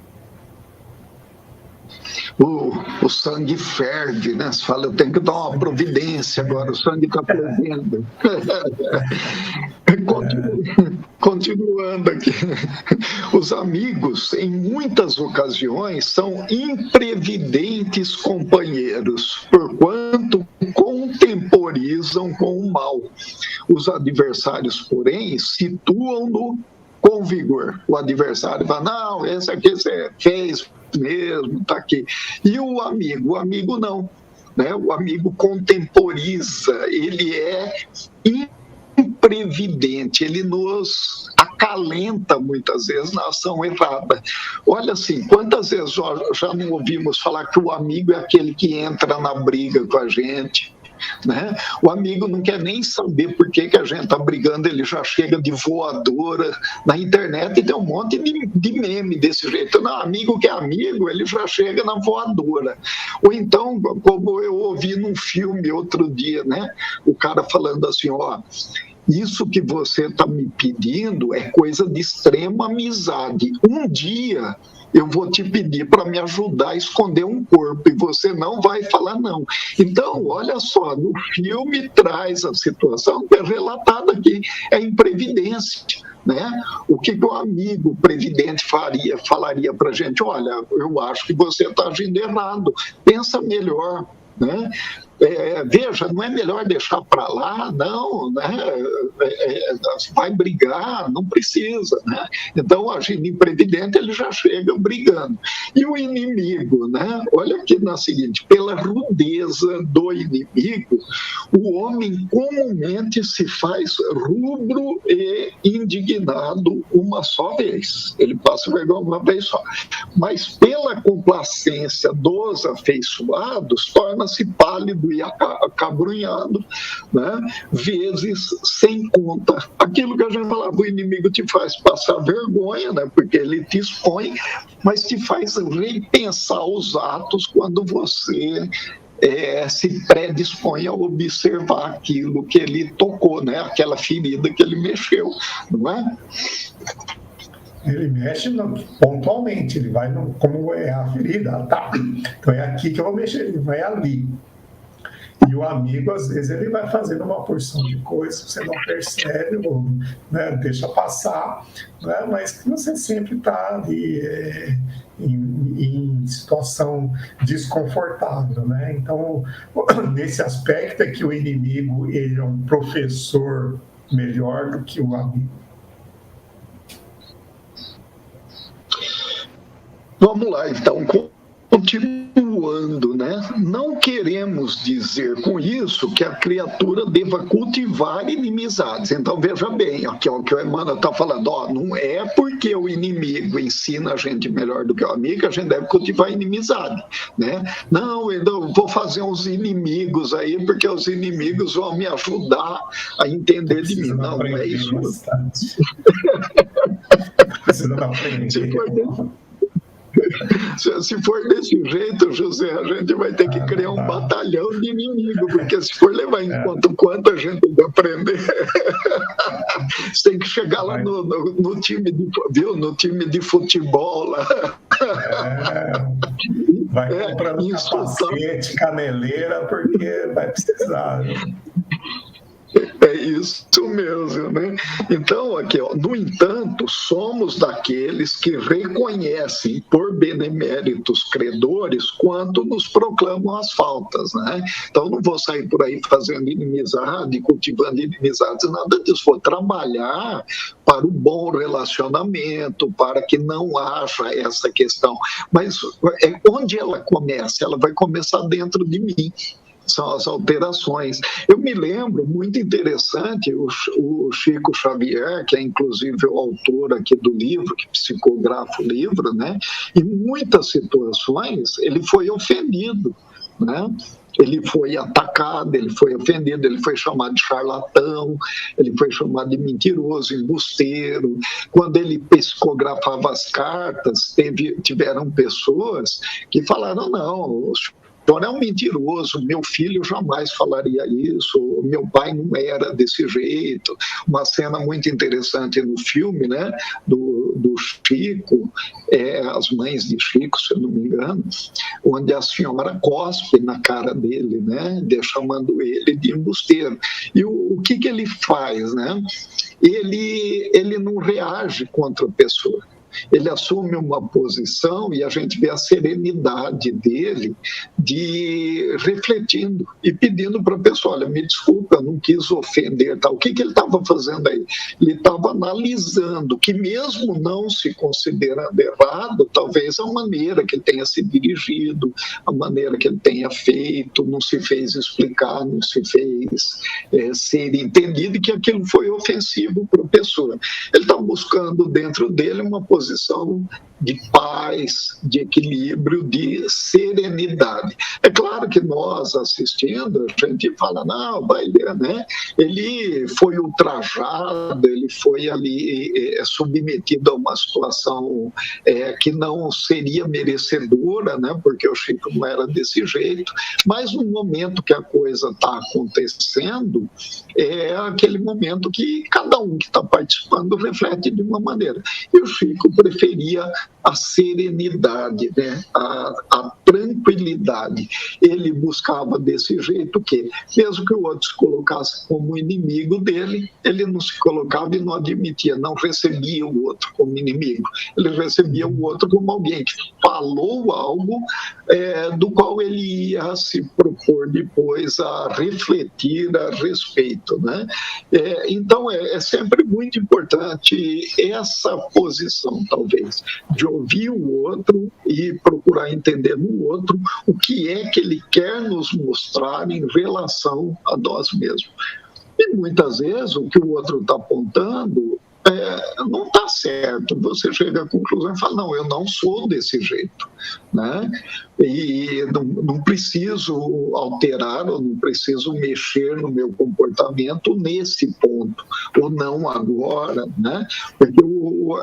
O sangue ferve, né? Você fala, eu tenho que dar uma providência agora, o sangue está fervendo. Continuando aqui, os amigos, em muitas ocasiões, são imprevidentes companheiros, porquanto contemporizam com o mal. Os adversários, porém, situam-no com vigor. O adversário fala, não, esse aqui você fez mesmo, está aqui. E o amigo não. Né? O amigo contemporiza, ele é imprevidente, ele nos acalenta muitas vezes na ação errada. Olha assim, quantas vezes já não ouvimos falar que o amigo é aquele que entra na briga com a gente, né? O amigo não quer nem saber por que a gente está brigando, ele já chega de voadora. Na internet tem um monte de meme desse jeito. Não, amigo que é amigo, ele já chega na voadora. Ou então, como eu ouvi num filme outro dia, né? O cara falando assim, ó, isso que você está me pedindo é coisa de extrema amizade. Um dia eu vou te pedir para me ajudar a esconder um corpo e você não vai falar não. Então, olha só, no filme traz a situação que é relatada aqui, é imprevidência. Né? O que o amigo previdente falaria para a gente? Olha, eu acho que você está agindo errado, pensa melhor. Né? Veja, não é melhor deixar para lá, não, né? Vai brigar, não precisa, né? Então, agindo imprevidente, ele já chega brigando. E o inimigo, né? Olha aqui na seguinte, pela rudeza do inimigo, o homem comumente se faz rubro e indignado uma só vez. Ele passa vergonha uma vez só. Mas pela complacência dos afeiçoados, torna-se pálido e acabrunhado, né? Vezes sem conta. Aquilo que a gente falava, o inimigo te faz passar vergonha, né? Porque ele te expõe, mas te faz repensar os atos quando você se predispõe a observar aquilo que ele tocou, né? Aquela ferida que ele mexeu, não é? Ele mexe pontualmente, ele vai como é a ferida, tá? Então é aqui que eu vou mexer, ele vai ali. E o amigo, às vezes, ele vai fazendo uma porção de coisas que você não percebe, ou, né, deixa passar, né, mas que você sempre está ali em situação desconfortável. Né? Então, nesse aspecto é que o inimigo ele é um professor melhor do que o amigo. Vamos lá, então, continuando, né? Não queremos dizer com isso que a criatura deva cultivar inimizades. Então, veja bem, aqui ó, o que o Emmanuel está falando, ó, não é porque o inimigo ensina a gente melhor do que o amigo que a gente deve cultivar inimizade, né? Não, eu vou fazer uns inimigos aí, porque os inimigos vão me ajudar a entender de mim. Não, não é isso. Precisa aprender. Se for desse jeito, José, a gente vai ter que criar um batalhão de inimigo, porque se for levar em conta o quanto a gente vai aprender, você tem que chegar lá no time no time de futebol lá. Vai comprando capacete, caneleira, porque vai precisar. É isso mesmo, né? Então, aqui, ó, no entanto, somos daqueles que reconhecem por beneméritos credores quanto nos proclamam as faltas, né? Então, não vou sair por aí fazendo inimizade, cultivando inimizades, nada disso. Vou trabalhar para o bom relacionamento, para que não haja essa questão. Mas onde ela começa? Ela vai começar dentro de mim. São as alterações. Eu me lembro, muito interessante, o Chico Xavier, que é inclusive o autor aqui do livro, que psicografa o livro, né? Em muitas situações ele foi ofendido, né? Ele foi atacado, ele foi ofendido, ele foi chamado de charlatão, ele foi chamado de mentiroso, embusteiro. Quando ele psicografava as cartas, tiveram pessoas que falaram, não, então, é um mentiroso, meu filho jamais falaria isso, meu pai não era desse jeito. Uma cena muito interessante no filme, né, do Chico, As Mães de Chico, se eu não me engano, onde a senhora cospe na cara dele, né, chamando ele de embusteiro. E o que ele faz? Né? Ele não reage contra a pessoa. Ele assume uma posição e a gente vê a serenidade dele de refletindo e pedindo para a pessoa, olha, me desculpa, eu não quis ofender, tal. O que ele estava fazendo aí? Ele estava analisando que mesmo não se considerando errado, talvez a maneira que ele tenha se dirigido, a maneira que ele tenha feito, não se fez explicar, não se fez ser entendido e que aquilo foi ofensivo para a pessoa. Ele está buscando dentro dele uma posição de paz, de equilíbrio, de serenidade. É claro que nós assistindo, a gente fala, não, né? Ele foi ultrajado, ele foi ali submetido a uma situação que não seria merecedora, né? Porque o Chico não era desse jeito, mas no momento que a coisa está acontecendo, é aquele momento que cada um que está participando reflete de uma maneira. E o Chico preferia a serenidade, né? a tranquilidade. Ele buscava desse jeito que, mesmo que o outro se colocasse como inimigo dele, ele não se colocava e não admitia, não recebia o outro como inimigo. Ele recebia o outro como alguém que falou algo do qual ele ia se propor depois a refletir a respeito, né? Então, é sempre muito importante essa posição, talvez, de ouvir o outro e procurar entender no outro o que é que ele quer nos mostrar em relação a nós mesmos. E muitas vezes o que o outro está apontando não está certo. Você chega à conclusão e fala, não, eu não sou desse jeito, né? E não preciso alterar ou não preciso mexer no meu comportamento nesse ponto, ou não agora, né? Porque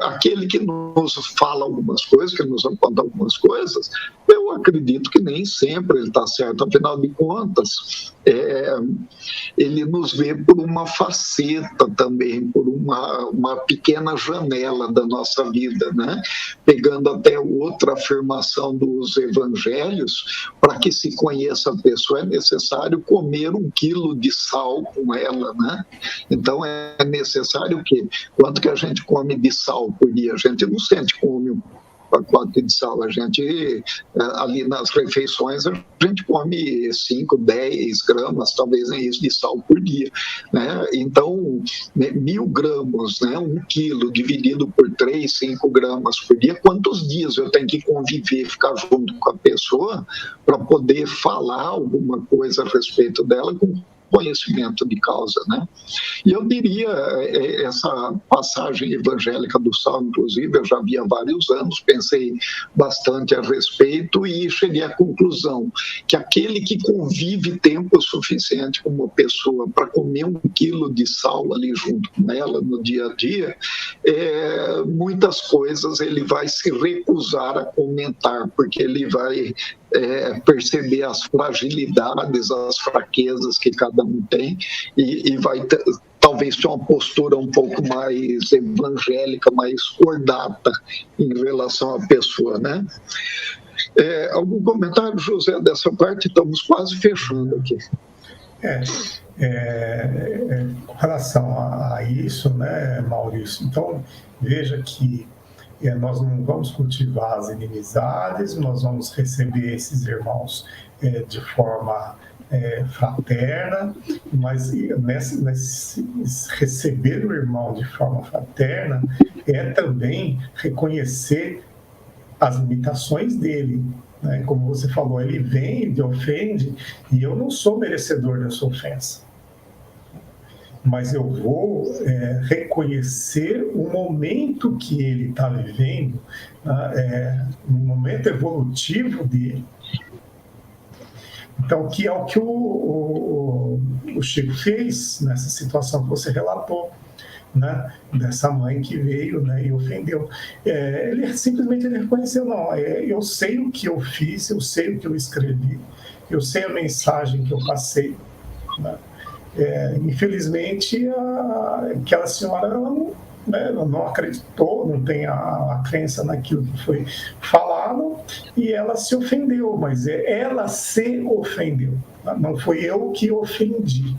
aquele que nos fala algumas coisas, que nos aponta algumas coisas, eu acredito que nem sempre ele está certo, afinal de contas, ele nos vê por uma faceta também, por uma pequena janela da nossa vida, né? Pegando até outra afirmação dos evangelhos, para que se conheça a pessoa é necessário comer 1 quilo de sal com ela, né? Então é necessário que, quanto que a gente come de sal por dia? A gente não sente come um pacote de sal, a gente ali nas refeições a gente come 5, 10 gramas, talvez nem isso, de sal por dia, né? Então 1.000 gramas, né? 1 quilo dividido por 3, 5 gramas por dia, quantos dias eu tenho que conviver, ficar junto com a pessoa para poder falar alguma coisa a respeito dela com conhecimento de causa, né? E eu diria, essa passagem evangélica do Salmo, inclusive, eu já vi há vários anos, pensei bastante a respeito e cheguei à conclusão que aquele que convive tempo suficiente com uma pessoa para comer 1 quilo de sal ali junto com ela no dia a dia, muitas coisas ele vai se recusar a comentar, porque ele vai perceber as fragilidades, as fraquezas que cada um tem e vai talvez ter uma postura um pouco mais evangélica, mais cordata em relação à pessoa, né? Algum comentário, José, dessa parte? Estamos quase fechando aqui. Com relação a isso, né, Maurício? Então, veja que nós não vamos cultivar as inimizades, nós vamos receber esses irmãos de forma fraterna, mas nesse receber o irmão de forma fraterna é também reconhecer as limitações dele, né? Como você falou, ele vem e ofende, e eu não sou merecedor dessa ofensa. Mas eu vou reconhecer o momento que ele está vivendo, o momento evolutivo dele. Então, que é o que o Chico fez nessa situação que você relatou, né? Dessa mãe que veio, né, e ofendeu. Ele simplesmente reconheceu, não, eu sei o que eu fiz, eu sei o que eu escrevi, eu sei a mensagem que eu passei, né? Infelizmente, aquela senhora ela não acreditou, não tem a crença naquilo que foi falado, e ela se ofendeu, mas ela se ofendeu, não foi eu que ofendi,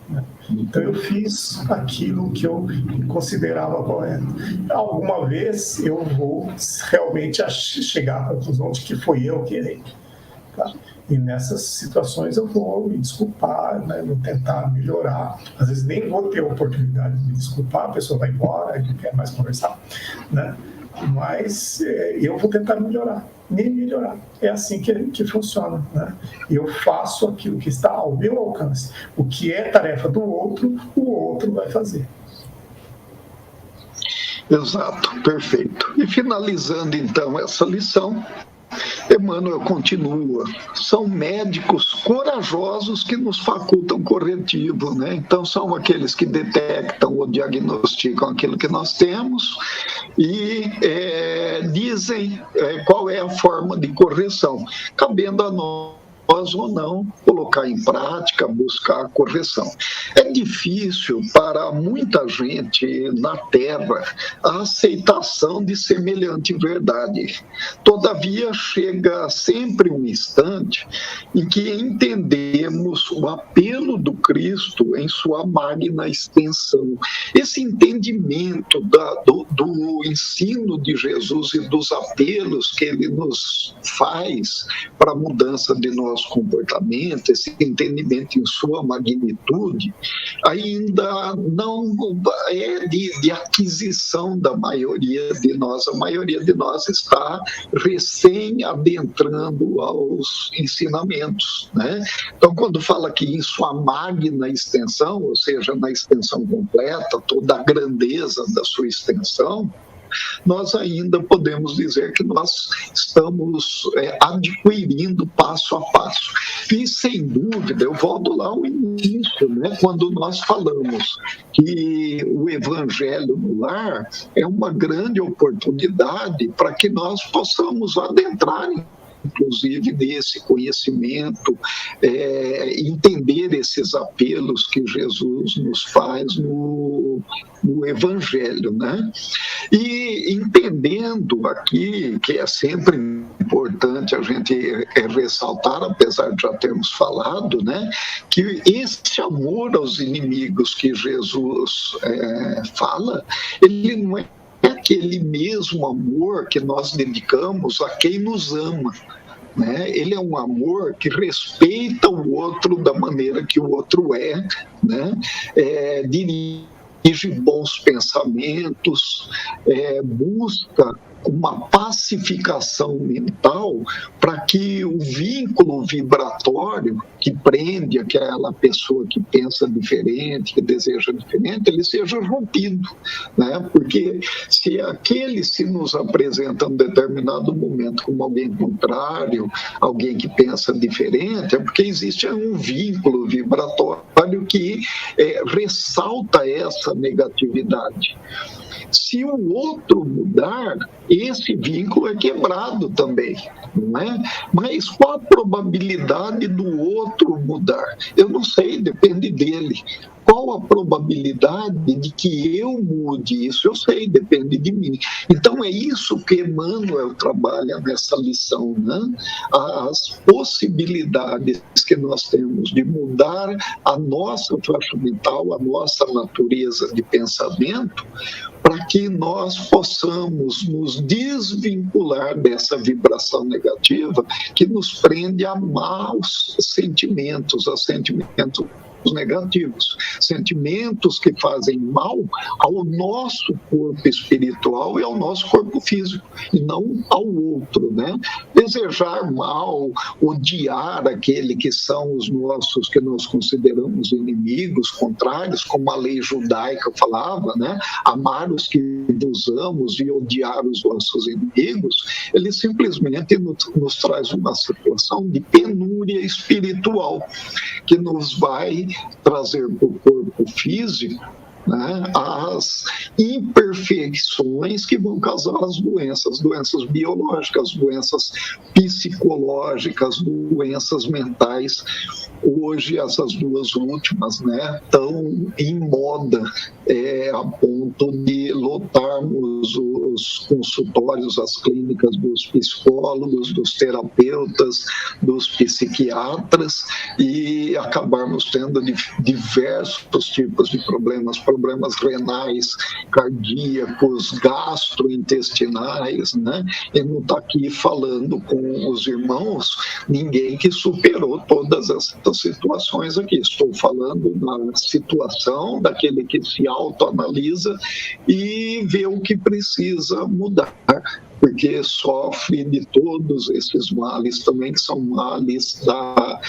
né? Então eu fiz aquilo que eu considerava correto. Alguma vez eu vou realmente chegar à conclusão de que foi eu que errei, tá? E nessas situações eu vou me desculpar, né? Vou tentar melhorar. Às vezes nem vou ter a oportunidade de me desculpar, a pessoa vai embora, não quer mais conversar, né? Mas eu vou tentar melhorar. É assim que funciona, né? Eu faço aquilo que está ao meu alcance. O que é tarefa do outro, o outro vai fazer. Exato, perfeito. E finalizando então essa lição, Emmanuel continua: são médicos corajosos que nos facultam corretivo, né? Então são aqueles que detectam ou diagnosticam aquilo que nós temos e dizem qual é a forma de correção, cabendo a nós ou não colocar em prática, buscar a correção. É difícil para muita gente na Terra a aceitação de semelhante verdade. Todavia, chega sempre um instante em que entendemos o apelo do Cristo em sua magna extensão. Esse entendimento do ensino de Jesus e dos apelos que ele nos faz para a mudança de nosso comportamento, esse entendimento em sua magnitude, ainda não é de aquisição da maioria de nós. A maioria de nós está recém adentrando aos ensinamentos, né? Então, quando fala aqui em sua magna extensão, ou seja, na extensão completa, toda a grandeza da sua extensão, nós ainda podemos dizer que nós estamos adquirindo passo a passo. E, sem dúvida, eu volto lá ao início, né, quando nós falamos que o Evangelho no Lar é uma grande oportunidade para que nós possamos adentrar inclusive desse conhecimento, entender esses apelos que Jesus nos faz no Evangelho, né? E entendendo aqui, que é sempre importante a gente ressaltar, apesar de já termos falado, né, que esse amor aos inimigos que Jesus fala, ele não é aquele mesmo amor que nós dedicamos a quem nos ama, né? Ele é um amor que respeita o outro da maneira que o outro é, né? Dirige bons pensamentos, busca uma pacificação mental para que o vínculo vibratório que prende aquela pessoa que pensa diferente, que deseja diferente, ele seja rompido, né? Porque se aquele se nos apresenta em um determinado momento como alguém contrário, alguém que pensa diferente, é porque existe um vínculo vibratório que ressalta essa negatividade. Se o outro mudar, esse vínculo é quebrado também, não é? Mas qual a probabilidade do outro mudar? Eu não sei, depende dele. Qual a probabilidade de que eu mude? Isso eu sei, depende de mim. Então é isso que Emmanuel trabalha nessa lição, né? As possibilidades que nós temos de mudar a nossa faixa mental, a nossa natureza de pensamento, para que nós possamos nos desvincular dessa vibração negativa que nos prende a maus sentimentos, a sentimentos negativos, sentimentos que fazem mal ao nosso corpo espiritual e ao nosso corpo físico, e não ao outro, né? Desejar mal, odiar aquele que são os nossos, que nós consideramos inimigos, contrários, como a lei judaica falava, né? Amar os que vos amamos e odiar os nossos inimigos, ele simplesmente nos traz uma situação de penúria espiritual, que nos vai trazer para o corpo físico, né, as imperfeições que vão causar as doenças biológicas, doenças psicológicas, doenças mentais. Hoje, essas duas últimas, né, estão em moda, a ponto de lotarmos os consultórios, as clínicas dos psicólogos, dos terapeutas, dos psiquiatras, e acabarmos tendo diversos tipos de problemas renais, cardíacos, gastrointestinais, né? E não está aqui falando com os irmãos ninguém que superou todas essas situações aqui. Estou falando da situação daquele que se autoanalisa e vê o que precisa mudar, porque sofre de todos esses males também, que são males da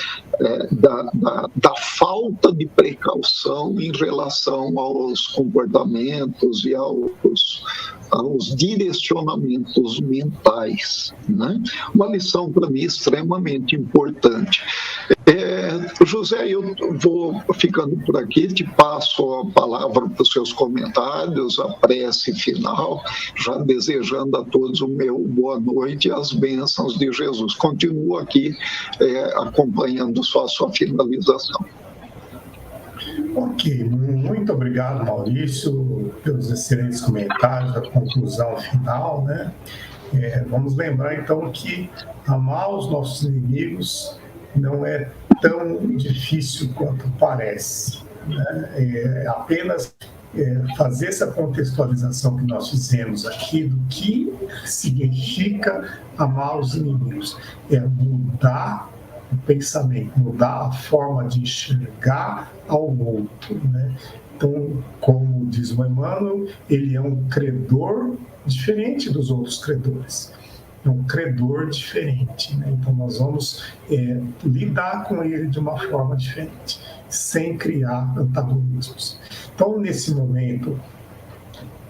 falta de precaução em relação aos comportamentos e aos direcionamentos mentais, né? Uma lição para mim extremamente importante. José, eu vou ficando por aqui, te passo a palavra para os seus comentários, a prece final, já desejando a todos o meu boa noite e as bênçãos de Jesus. Continuo aqui acompanhando só a sua finalização. Ok, muito obrigado, Maurício, pelos excelentes comentários, a conclusão final, né? Vamos lembrar, então, que amar os nossos inimigos não é tão difícil quanto parece, né? Apenas fazer essa contextualização que nós fizemos aqui do que significa amar os inimigos, mudar o pensamento, mudar a forma de enxergar ao outro, né? Então, como diz o Emmanuel, ele é um credor diferente dos outros credores. É um credor diferente, né? Então nós vamos lidar com ele de uma forma diferente, sem criar antagonismos. Então, nesse momento,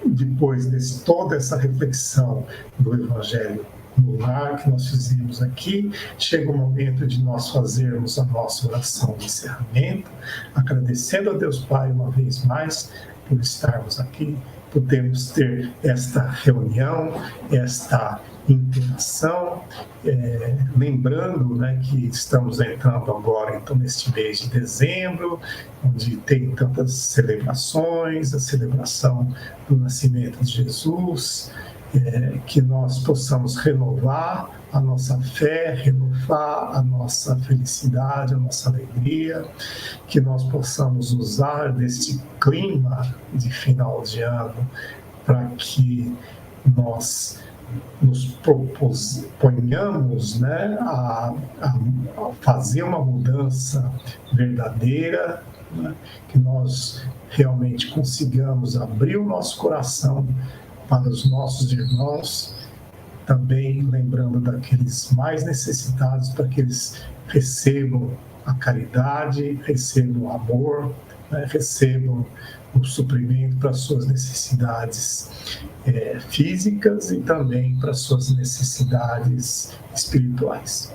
depois de toda essa reflexão do Evangelho no lar que nós fizemos aqui, chega o momento de nós fazermos a nossa oração de encerramento, agradecendo a Deus Pai uma vez mais por estarmos aqui, podemos ter esta reunião, esta interação, lembrando, né, que estamos entrando agora então neste mês de dezembro, onde tem tantas celebrações, a celebração do nascimento de Jesus, que nós possamos renovar a nossa fé, renovar a nossa felicidade, a nossa alegria, que nós possamos usar deste clima de final de ano para que nós nos proponhamos, né, a fazer uma mudança verdadeira, né, que nós realmente consigamos abrir o nosso coração para os nossos irmãos também lembrando daqueles mais necessitados, para que eles recebam a caridade, recebam o amor, né, recebam o suprimento para suas necessidades físicas e também para suas necessidades espirituais.